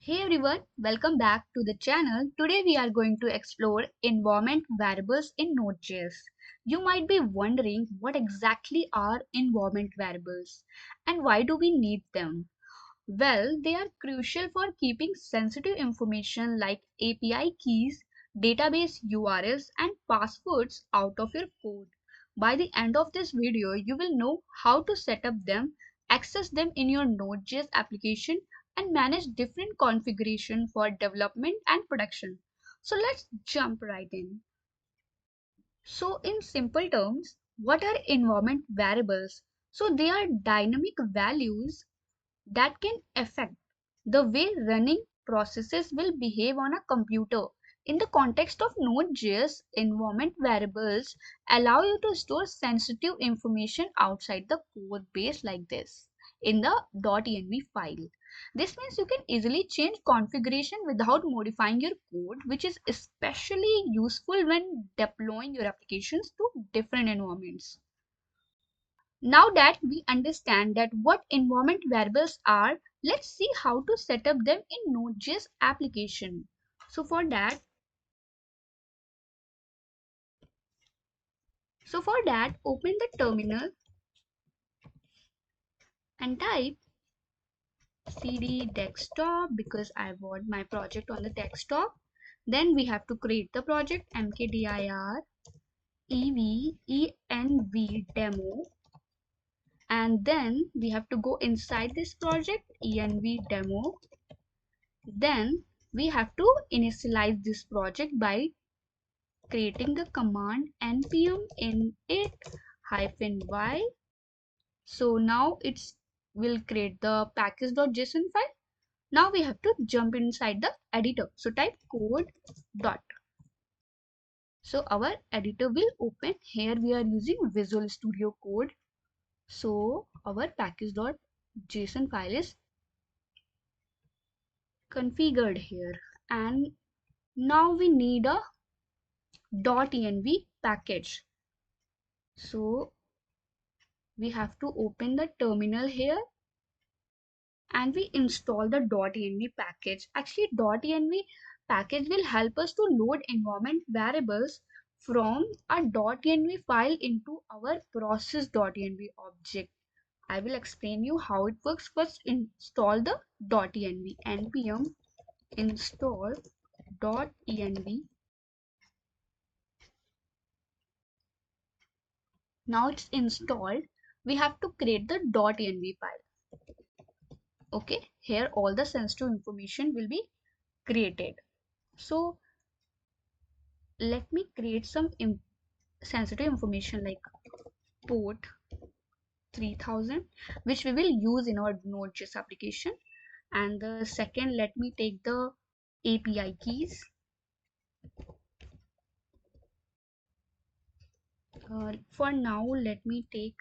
Hey everyone, welcome back to the channel. Today we are going to explore environment variables in Node.js. You might be wondering what exactly are environment variables and why do we need them? Well, they are crucial for keeping sensitive information like API keys, database URLs, and passwords out of your code. By the end of this video, you will know how to set up them, access them in your Node.js application, and manage different configuration for development and production. So let's jump right in. So in simple terms, what are environment variables? So they are dynamic values that can affect the way running processes will behave on a computer. In the context of Node.js, environment variables allow you to store sensitive information outside the code base like this in the .env file. This means you can easily change configuration without modifying your code, which is especially useful when deploying your applications to different environments. Now that we understand that what environment variables are, let's see how to set up them in Node.js application. So for that, open the terminal and type cd desktop because I want my project on the desktop. Then we have to create the project mkdir evenv demo, and then we have to go inside this project env demo. Then we have to initialize this project by creating the command npm init -y. So now it's will create the package.json file. Now we have to jump inside the editor. So type code dot. So our editor will open. Here we are using Visual Studio Code. So our package.json file is configured here, and now we need a .env package. So we have to open the terminal here and we install the .env package. Actually, .env package will help us to load environment variables from a .env file into our process.env object. I will explain you how it works. First, install the .env npm install .env. Now it's installed. We have to create the .env file. Okay, here all the sensitive information will be created. So let me create some sensitive information like port 3000, which we will use in our Node.js application. And the second, let me take the API keys. For now, let me take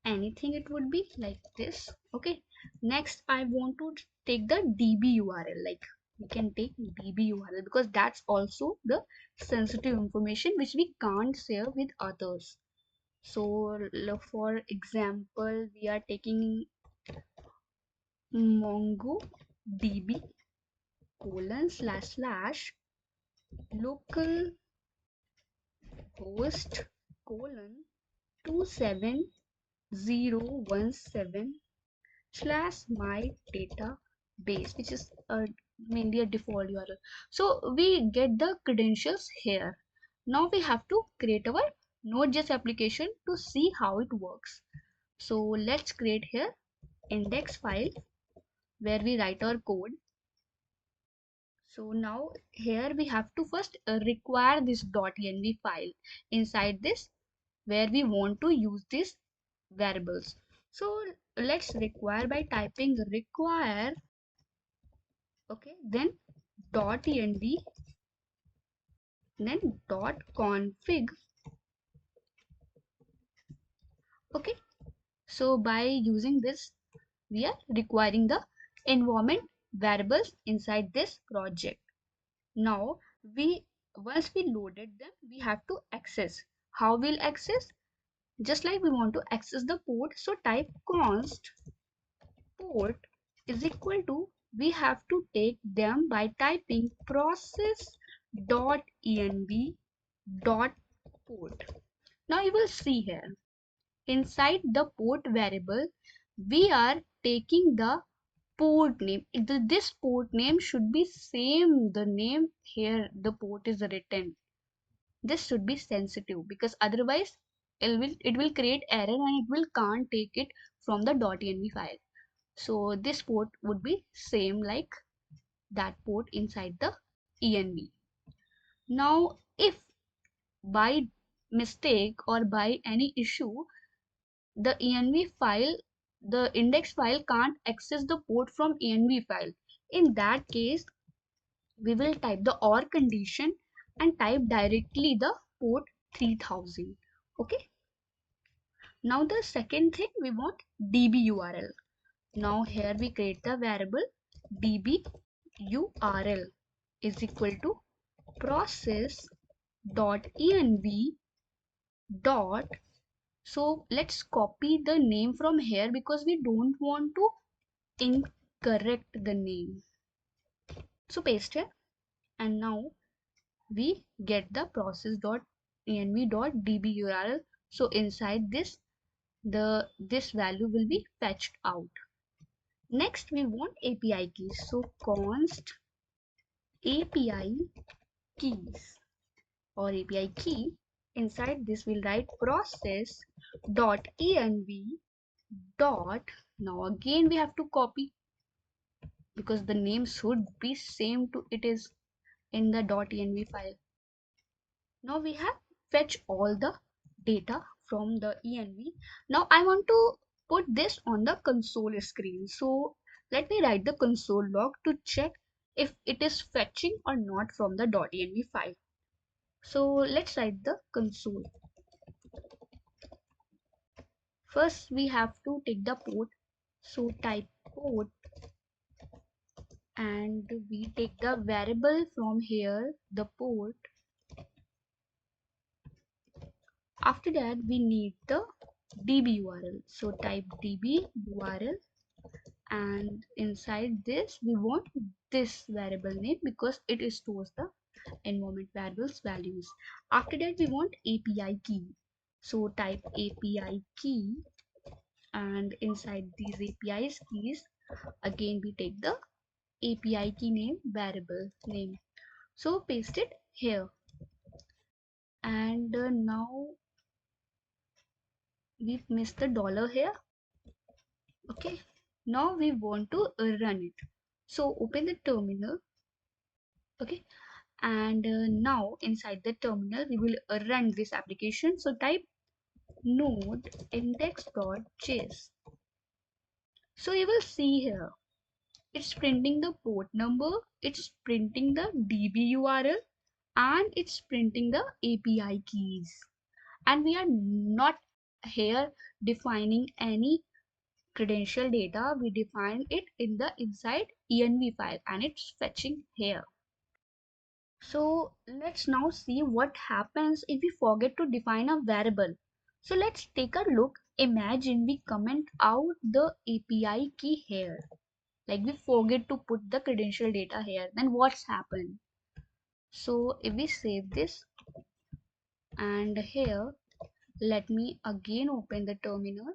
anything, it would be like this. Okay, next I want to take the DB URL. Like we can take DB URL because that's also the sensitive information which we can't share with others. So for example, we are taking MongoDB // localhost 27017 / my database, which is mainly a default URL. So we get the credentials here. Now we have to create our Node.js application to see how it works. So let's create here index file where we write our code. So now here we have to first require this .env file inside this where we want to use these variables. So let's require by typing require, okay, then .env, then .config. Okay, so by using this we are requiring the environment variables inside this project. Now we once we loaded them, we have to access. How we'll access? Just like we want to access the port, so type const port is equal to, we have to take them by typing process.env.port. Now you will see here inside the port variable we are taking the port name. This port name should be same the name here the port is written. This should be sensitive because otherwise it will create error and it will can't take it from the .env file. So this port would be same like that port inside the env. Now if by mistake or by any issue the env file, the index file can't access the port from env file, in that case we will type the OR condition and type directly the port 3000. Okay. Now the second thing we want db URL. Now here we create the variable db URL is equal to process.env dot. So let's copy the name from here because we don't want to incorrect the name. So paste it and now we get the process.env.db URL. So inside this this value will be fetched out. Next we want API keys. So const API keys or API key. Inside this we'll write process.env dot. Now again we have to copy because the name should be same to it is in the .env file. Now we have fetch all the data from the env. Now I want to put this on the console screen. So let me write the console log to check if it is fetching or not from the .env file. So let's write the console. First we have to take the port. So type port and we take the variable from here, the port. After that we need the db URL. So type db URL and inside this we want this variable name because it stores the environment variables values. After that we want API key. So type API key and inside these API keys again we take the API key name variable name. So paste it here and now we've missed the dollar here. Okay, now we want to run it. So open the terminal. Okay, and now inside the terminal we will run this application. So type node index.js. So you will see here it's printing the port number, it's printing the db URL and it's printing the API keys, and we are not here defining any credential data. We define it in the inside env file and it's fetching here. So let's now see what happens if we forget to define a variable. So let's take a look. Imagine we comment out the API key here. Like we forget to put the credential data here. Then what's happened? So if we save this and here, let me again open the terminal.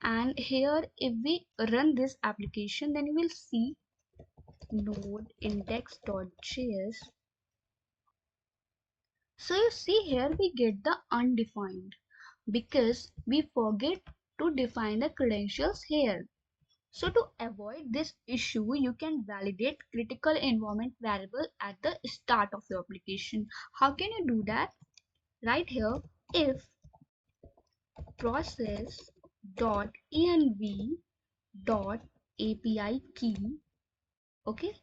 And here if we run this application, then you will see node index.js. So you see here we get the undefined because we forget to define the credentials here. So to avoid this issue, you can validate critical environment variable at the start of your application. How can you do that? Right here, if process.env.api key, okay,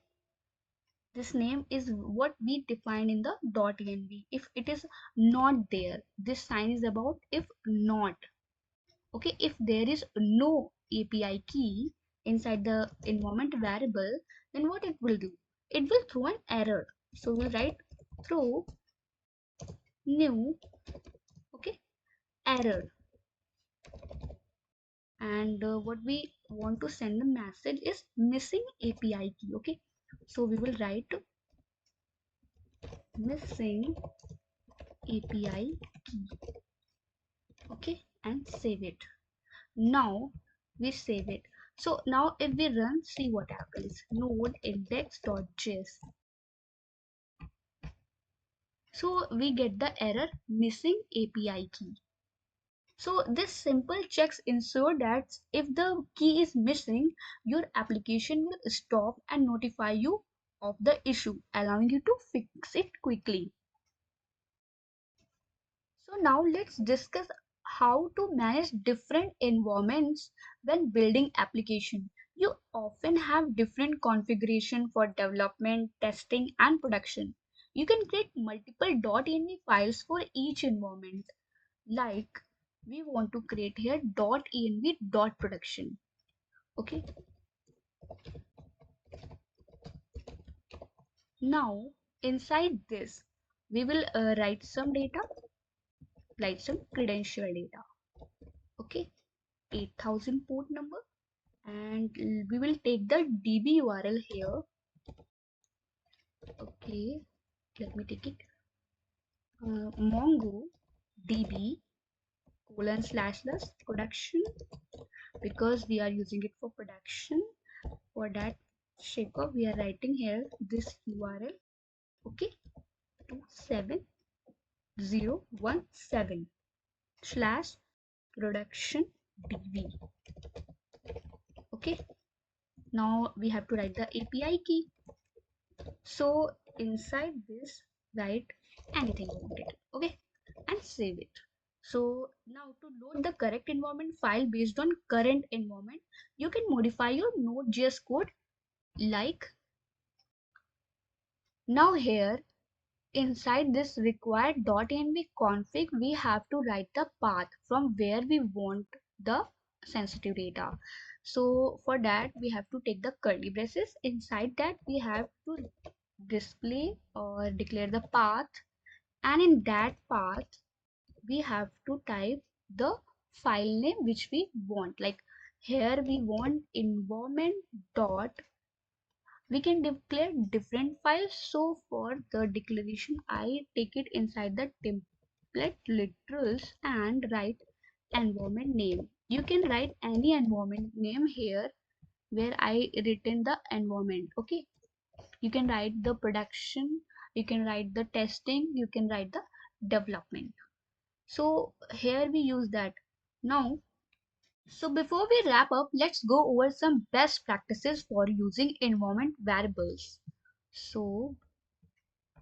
this name is what we defined in the .env. If it is not there, this sign is about if not. Okay, if there is no API key inside the environment variable, then what it will do? It will throw an error. So we'll write throw new, okay, error. and what we want to send the message is missing API key. Okay, so we will write missing API key. Okay, and save it. Now we save it. So now if we run, see what happens. Node index.js. So we get the error missing API key. So this simple checks ensure that if the key is missing, your application will stop and notify you of the issue, allowing you to fix it quickly. So now let's discuss how to manage different environments when building application. You often have different configuration for development, testing, and production. You can create multiple .env files for each environment. Like we want to create here .env production. Okay. Now inside this, we will write some credential data. Okay, 8000 port number, and we will take the DB URL here. Okay, let me take it. Mongo DB // production, because we are using it for production. For that sake of, we are writing here this URL. Okay, 27017 / production DB. Okay, now we have to write the API key. So inside this, write anything you wanted. Okay, and save it. So now to load the correct environment file based on current environment, you can modify your Node.js code. Like now here inside this required .env config, we have to write the path from where we want the sensitive data. So for that we have to take the curly braces. Inside that we have to display or declare the path, and in that path we have to type the file name which we want. Like here we want environment dot, we can declare different files. So for the declaration I take it inside the template literals and write environment name. You can write any environment name here where I written the environment. Okay, you can write the production, you can write the testing, you can write the development. So here we use that. Now, so before we wrap up, let's go over some best practices for using environment variables. So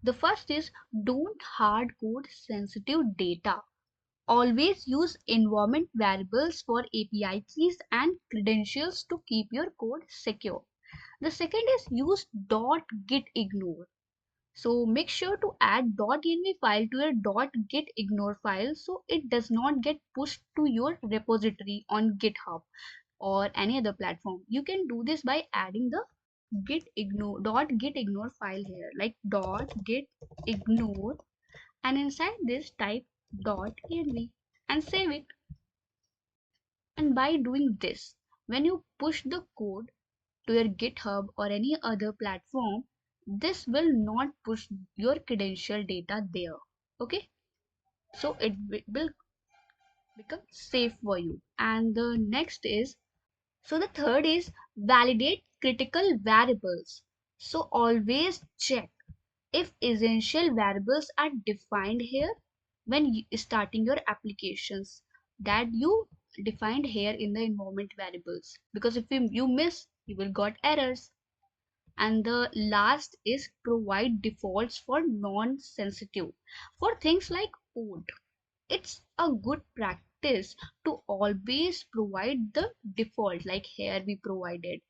the first is, don't hard code sensitive data. Always use environment variables for API keys and credentials to keep your code secure. The second is, use .gitignore. So make sure to add .env file to your .gitignore file so it does not get pushed to your repository on GitHub or any other platform. You can do this by adding the .gitignore file here, like .gitignore, and inside this type .env and save it. And by doing this, when you push the code to your GitHub or any other platform, this will not push your credential data there. Okay, so it will become safe for you. And the next is, so the third is, validate critical variables. So always check if essential variables are defined here when starting your applications, that you defined here in the environment variables, because if you miss, you will got errors. And the last is, provide defaults for non-sensitive. For things like code, it's a good practice to always provide the default, like here we provided.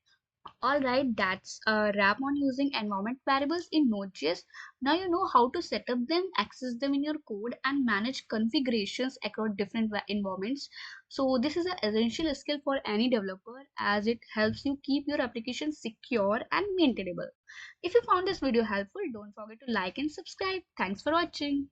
Alright, that's a wrap on using environment variables in Node.js. Now you know how to set up them, access them in your code, and manage configurations across different environments. So this is an essential skill for any developer, as it helps you keep your application secure and maintainable. If you found this video helpful, don't forget to like and subscribe. Thanks for watching.